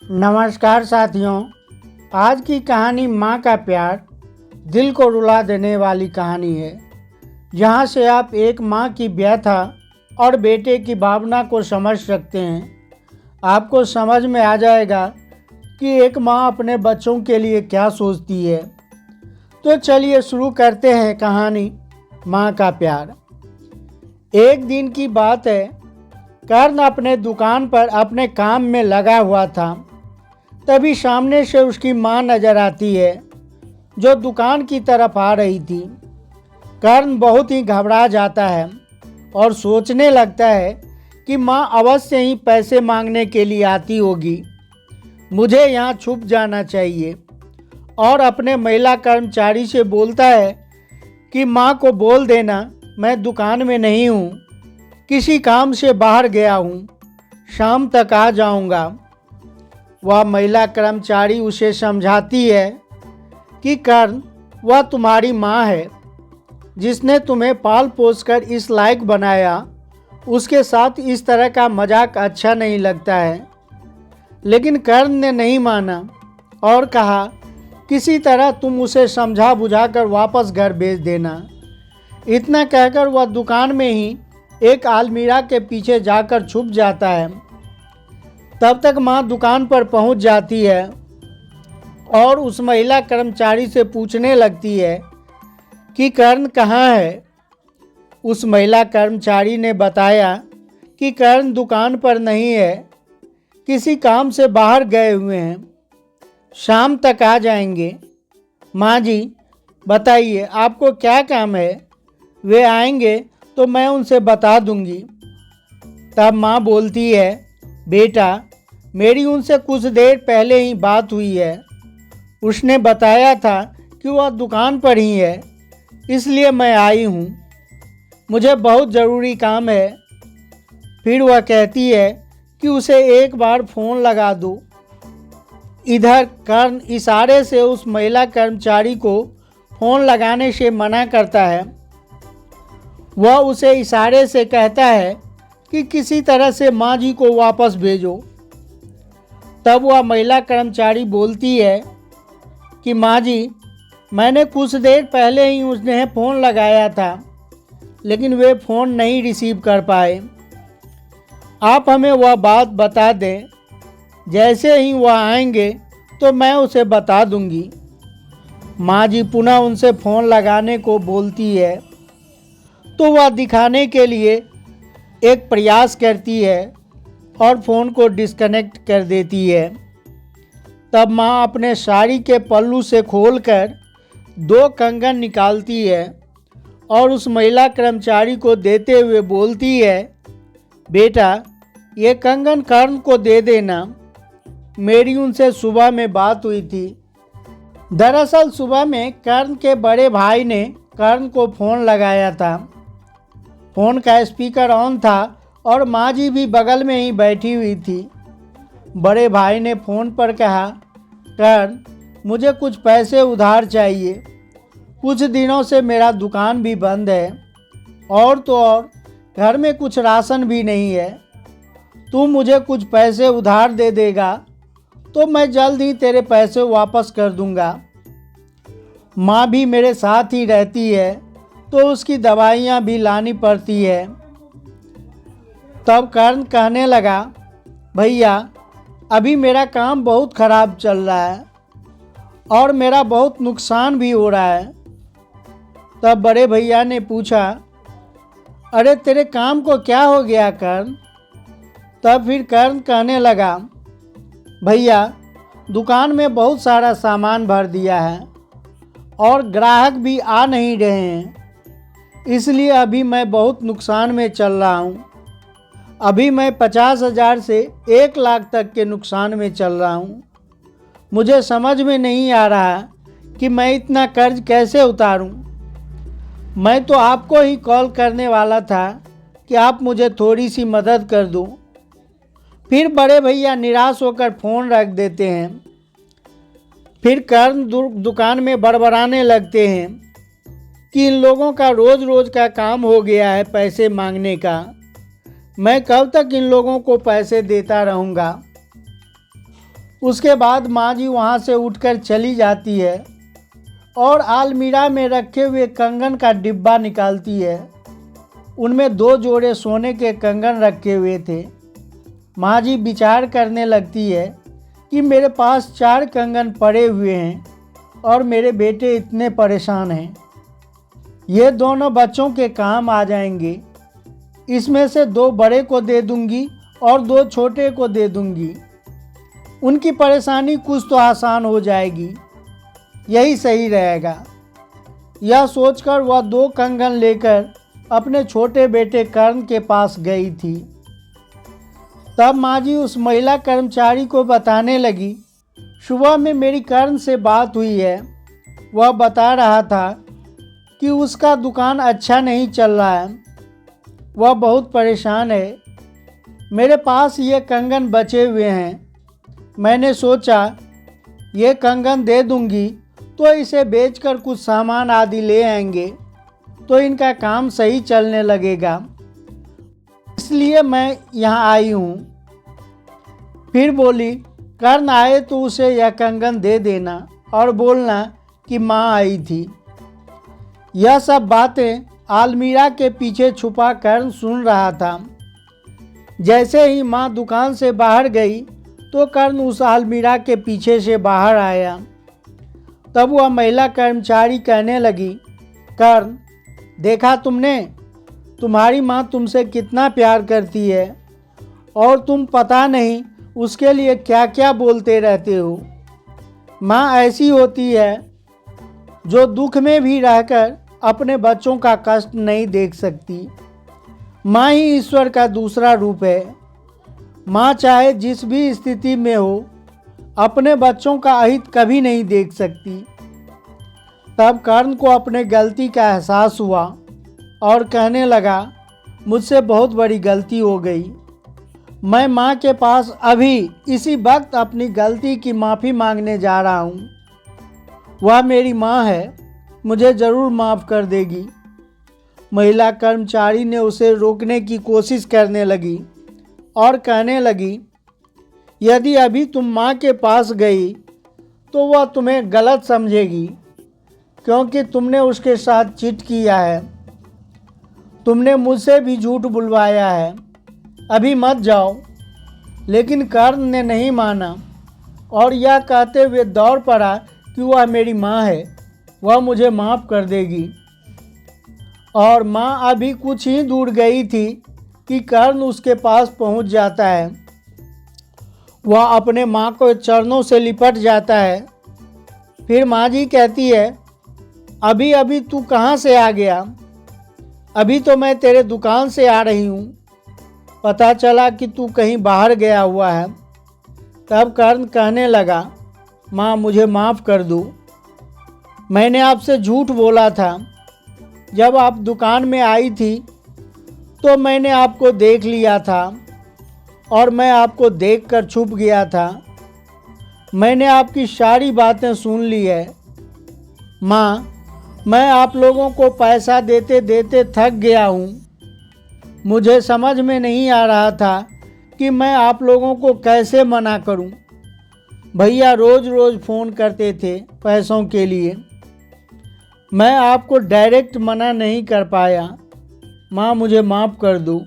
नमस्कार साथियों। आज की कहानी माँ का प्यार दिल को रुला देने वाली कहानी है, जहाँ से आप एक माँ की व्यथा और बेटे की भावना को समझ सकते हैं। आपको समझ में आ जाएगा कि एक माँ अपने बच्चों के लिए क्या सोचती है। तो चलिए शुरू करते हैं कहानी माँ का प्यार। एक दिन की बात है, कर्ण अपने दुकान पर अपने काम में लगा हुआ था। तभी सामने से उसकी माँ नजर आती है, जो दुकान की तरफ आ रही थी। कर्ण बहुत ही घबरा जाता है और सोचने लगता है कि माँ अवश्य ही पैसे मांगने के लिए आती होगी। मुझे यहाँ छुप जाना चाहिए। और अपने महिला कर्मचारी से बोलता है कि माँ को बोल देना मैं दुकान में नहीं हूँ, किसी काम से बाहर गया हूँ, शाम तक आ जाऊँगा। वह महिला कर्मचारी उसे समझाती है कि कर्ण, वह तुम्हारी माँ है, जिसने तुम्हें पाल पोस कर इस लायक बनाया। उसके साथ इस तरह का मजाक अच्छा नहीं लगता है। लेकिन कर्ण ने नहीं माना और कहा, किसी तरह तुम उसे समझा बुझा कर वापस घर भेज देना। इतना कहकर वह दुकान में ही एक अलमीरा के पीछे जाकर छुप जाता है। तब तक माँ दुकान पर पहुँच जाती है और उस महिला कर्मचारी से पूछने लगती है कि कर्ण कहाँ है। उस महिला कर्मचारी ने बताया कि कर्ण दुकान पर नहीं है, किसी काम से बाहर गए हुए हैं, शाम तक आ जाएंगे। माँ जी बताइए आपको क्या काम है, वे आएंगे तो मैं उनसे बता दूंगी। तब माँ बोलती है, बेटा मेरी उनसे कुछ देर पहले ही बात हुई है। उसने बताया था कि वह दुकान पर ही है, इसलिए मैं आई हूँ। मुझे बहुत ज़रूरी काम है। फिर वह कहती है कि उसे एक बार फ़ोन लगा दो। इधर कर्ण इशारे से उस महिला कर्मचारी को फ़ोन लगाने से मना करता है। वह उसे इशारे से कहता है कि किसी तरह से माँ जी को वापस भेजो। तब वह महिला कर्मचारी बोलती है कि माँ जी, मैंने कुछ देर पहले ही उन्हें फ़ोन लगाया था, लेकिन वे फ़ोन नहीं रिसीव कर पाए। आप हमें वह बात बता दें, जैसे ही वह आएंगे तो मैं उसे बता दूंगी। माँ जी पुनः उनसे फ़ोन लगाने को बोलती है, तो वह दिखाने के लिए एक प्रयास करती है और फ़ोन को डिस्कनेक्ट कर देती है। तब माँ अपने साड़ी के पल्लू से खोलकर 2 कंगन निकालती है और उस महिला कर्मचारी को देते हुए बोलती है, बेटा ये कंगन कर्ण को दे देना, मेरी उनसे सुबह में बात हुई थी। दरअसल सुबह में कर्ण के बड़े भाई ने कर्ण को फ़ोन लगाया था। फ़ोन का स्पीकर ऑन था और माँ जी भी बगल में ही बैठी हुई थी। बड़े भाई ने फ़ोन पर कहा, कर्ण मुझे कुछ पैसे उधार चाहिए, कुछ दिनों से मेरा दुकान भी बंद है और तो और घर में कुछ राशन भी नहीं है। तू मुझे कुछ पैसे उधार दे देगा तो मैं जल्द ही तेरे पैसे वापस कर दूंगा। माँ भी मेरे साथ ही रहती है तो उसकी दवाइयाँ भी लानी पड़ती है। तब कर्ण कहने लगा, भैया अभी मेरा काम बहुत ख़राब चल रहा है और मेरा बहुत नुकसान भी हो रहा है। तब बड़े भैया ने पूछा, अरे तेरे काम को क्या हो गया कर्ण। तब फिर कर्ण कहने लगा, भैया दुकान में बहुत सारा सामान भर दिया है और ग्राहक भी आ नहीं रहे हैं, इसलिए अभी मैं बहुत नुकसान में चल रहा हूँ। अभी मैं 50,000 से 1 लाख तक के नुकसान में चल रहा हूँ। मुझे समझ में नहीं आ रहा कि मैं इतना कर्ज कैसे उतारूँ। मैं तो आपको ही कॉल करने वाला था कि आप मुझे थोड़ी सी मदद कर दो। फिर बड़े भैया निराश होकर फ़ोन रख देते हैं। फिर कर्ण दुकान में बड़बड़ाने लगते हैं कि इन लोगों का रोज़ रोज़ का काम हो गया है पैसे मांगने का। मैं कब तक इन लोगों को पैसे देता रहूँगा। उसके बाद माँ जी वहाँ से उठकर चली जाती है और अलमीरा में रखे हुए कंगन का डिब्बा निकालती है। उनमें 2 जोड़े सोने के कंगन रखे हुए थे। माँ जी विचार करने लगती है कि मेरे पास 4 कंगन पड़े हुए हैं और मेरे बेटे इतने परेशान हैं, ये दोनों बच्चों के काम आ जाएंगे। इसमें से 2 बड़े को दे दूंगी और 2 छोटे को दे दूंगी, उनकी परेशानी कुछ तो आसान हो जाएगी, यही सही रहेगा। यह सोचकर वह 2 कंगन लेकर अपने छोटे बेटे कर्ण के पास गई थी। तब माँ जी उस महिला कर्मचारी को बताने लगी, सुबह में मेरी कर्ण से बात हुई है। वह बता रहा था कि उसका दुकान अच्छा नहीं चल रहा है, वह बहुत परेशान है। मेरे पास ये कंगन बचे हुए हैं, मैंने सोचा ये कंगन दे दूंगी तो इसे बेचकर कुछ सामान आदि ले आएंगे तो इनका काम सही चलने लगेगा, इसलिए मैं यहाँ आई हूँ। फिर बोली, कर्ण आए तो उसे यह कंगन दे देना और बोलना कि माँ आई थी। यह सब बातें अलमीरा के पीछे छुपा कर्ण सुन रहा था। जैसे ही माँ दुकान से बाहर गई तो कर्ण उस अलमीरा के पीछे से बाहर आया। तब वह महिला कर्मचारी कहने लगी, कर्ण, देखा तुमने, तुम्हारी माँ तुमसे कितना प्यार करती है और तुम पता नहीं उसके लिए क्या क्या बोलते रहते हो। माँ ऐसी होती है जो दुख में भी रहकर अपने बच्चों का कष्ट नहीं देख सकती। माँ ही ईश्वर का दूसरा रूप है। माँ चाहे जिस भी स्थिति में हो, अपने बच्चों का अहित कभी नहीं देख सकती। तब कर्ण को अपने गलती का एहसास हुआ और कहने लगा, मुझसे बहुत बड़ी गलती हो गई। मैं माँ के पास अभी इसी वक्त अपनी गलती की माफ़ी मांगने जा रहा हूँ। वह मेरी माँ है, मुझे ज़रूर माफ़ कर देगी। महिला कर्मचारी ने उसे रोकने की कोशिश करने लगी और कहने लगी, यदि अभी तुम माँ के पास गई तो वह तुम्हें गलत समझेगी, क्योंकि तुमने उसके साथ चीट किया है। तुमने मुझसे भी झूठ बुलवाया है, अभी मत जाओ। लेकिन कर्ण ने नहीं माना और यह कहते हुए दौड़ पड़ा कि वह मेरी माँ है, वह मुझे माफ़ कर देगी। और माँ अभी कुछ ही दूर गई थी कि कर्ण उसके पास पहुंच जाता है। वह अपने माँ को चरणों से लिपट जाता है। फिर माँ जी कहती है, अभी अभी तू कहाँ से आ गया? अभी तो मैं तेरे दुकान से आ रही हूँ, पता चला कि तू कहीं बाहर गया हुआ है। तब कर्ण कहने लगा, माँ मुझे माफ़ कर दो, मैंने आपसे झूठ बोला था। जब आप दुकान में आई थी तो मैंने आपको देख लिया था और मैं आपको देखकर छुप गया था। मैंने आपकी सारी बातें सुन ली है। माँ, मैं आप लोगों को पैसा देते देते थक गया हूँ। मुझे समझ में नहीं आ रहा था कि मैं आप लोगों को कैसे मना करूँ। भैया रोज़ रोज़ फ़ोन करते थे पैसों के लिए, मैं आपको डायरेक्ट मना नहीं कर पाया। माँ मुझे माफ़ कर दो,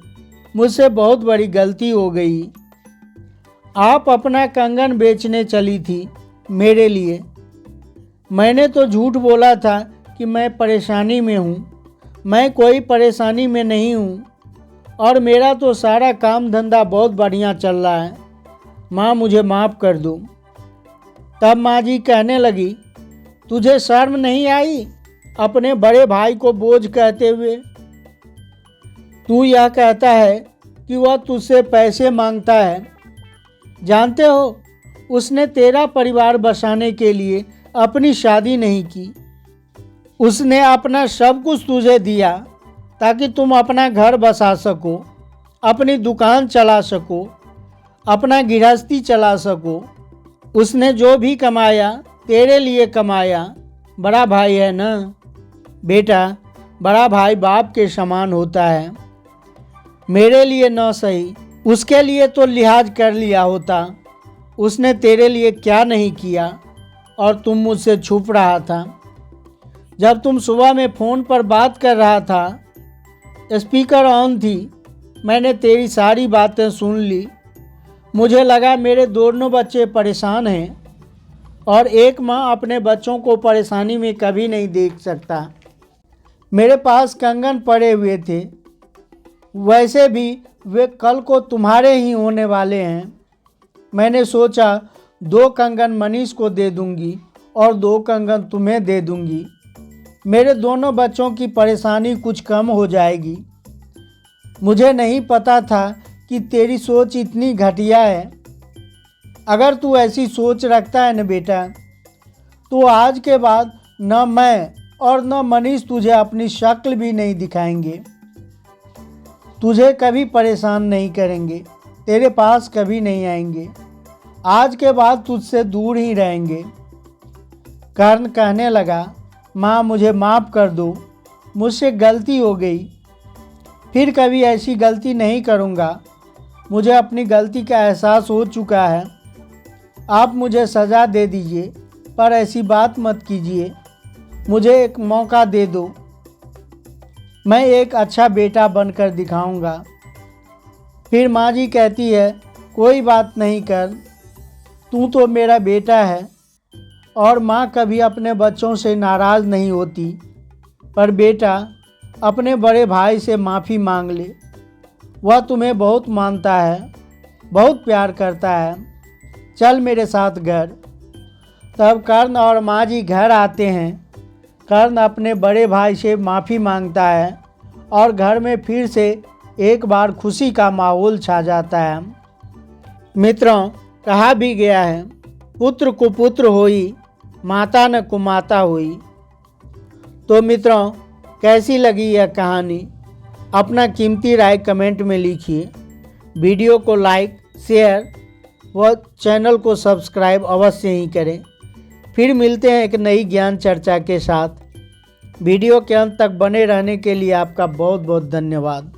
मुझसे बहुत बड़ी गलती हो गई। आप अपना कंगन बेचने चली थी मेरे लिए, मैंने तो झूठ बोला था कि मैं परेशानी में हूँ। मैं कोई परेशानी में नहीं हूँ और मेरा तो सारा काम धंधा बहुत बढ़िया चल रहा है। माँ मुझे माफ़ कर दो। तब माँ जी कहने लगी, तुझे शर्म नहीं आई अपने बड़े भाई को बोझ कहते हुए? तू यह कहता है कि वह तुझसे पैसे मांगता है। जानते हो, उसने तेरा परिवार बसाने के लिए अपनी शादी नहीं की। उसने अपना सब कुछ तुझे दिया ताकि तुम अपना घर बसा सको, अपनी दुकान चला सको, अपना गृहस्थी चला सको। उसने जो भी कमाया तेरे लिए कमाया। बड़ा भाई है ना बेटा, बड़ा भाई बाप के समान होता है। मेरे लिए न सही, उसके लिए तो लिहाज कर लिया होता। उसने तेरे लिए क्या नहीं किया और तुम मुझसे छुप रहा था। जब तुम सुबह में फ़ोन पर बात कर रहा था, स्पीकर ऑन थी, मैंने तेरी सारी बातें सुन ली। मुझे लगा मेरे दोनों बच्चे परेशान हैं और एक माँ अपने बच्चों को परेशानी में कभी नहीं देख सकता। मेरे पास कंगन पड़े हुए थे, वैसे भी वे कल को तुम्हारे ही होने वाले हैं। मैंने सोचा 2 कंगन मनीष को दे दूंगी और 2 कंगन तुम्हें दे दूंगी। मेरे दोनों बच्चों की परेशानी कुछ कम हो जाएगी। मुझे नहीं पता था कि तेरी सोच इतनी घटिया है। अगर तू ऐसी सोच रखता है न बेटा, तो आज के बाद न मैं और न मनीष तुझे अपनी शक्ल भी नहीं दिखाएंगे, तुझे कभी परेशान नहीं करेंगे, तेरे पास कभी नहीं आएंगे। आज के बाद तुझसे दूर ही रहेंगे। कर्ण कहने लगा, माँ मुझे माफ़ कर दो, मुझसे गलती हो गई, फिर कभी ऐसी गलती नहीं करूँगा। मुझे अपनी गलती का एहसास हो चुका है। आप मुझे सज़ा दे दीजिए, पर ऐसी बात मत कीजिए। मुझे एक मौका दे दो, मैं एक अच्छा बेटा बनकर दिखाऊंगा। फिर माँ जी कहती है, कोई बात नहीं कर, तू तो मेरा बेटा है। और माँ कभी अपने बच्चों से नाराज़ नहीं होती। पर बेटा, अपने बड़े भाई से माफ़ी मांग ले, वह तुम्हें बहुत मानता है, बहुत प्यार करता है। चल मेरे साथ घर। तब कर्ण और माँ जी घर आते हैं। कर्ण अपने बड़े भाई से माफ़ी मांगता है और घर में फिर से एक बार खुशी का माहौल छा जाता है। मित्रों, कहा भी गया है, पुत्र कुपुत्र होई, माता न कुमाता हुई। तो मित्रों, कैसी लगी यह कहानी? अपना कीमती राय कमेंट में लिखिए। वीडियो को लाइक, शेयर व चैनल को सब्सक्राइब अवश्य ही करें। फिर मिलते हैं एक नई ज्ञान चर्चा के साथ। वीडियो के अंत तक बने रहने के लिए आपका बहुत बहुत धन्यवाद।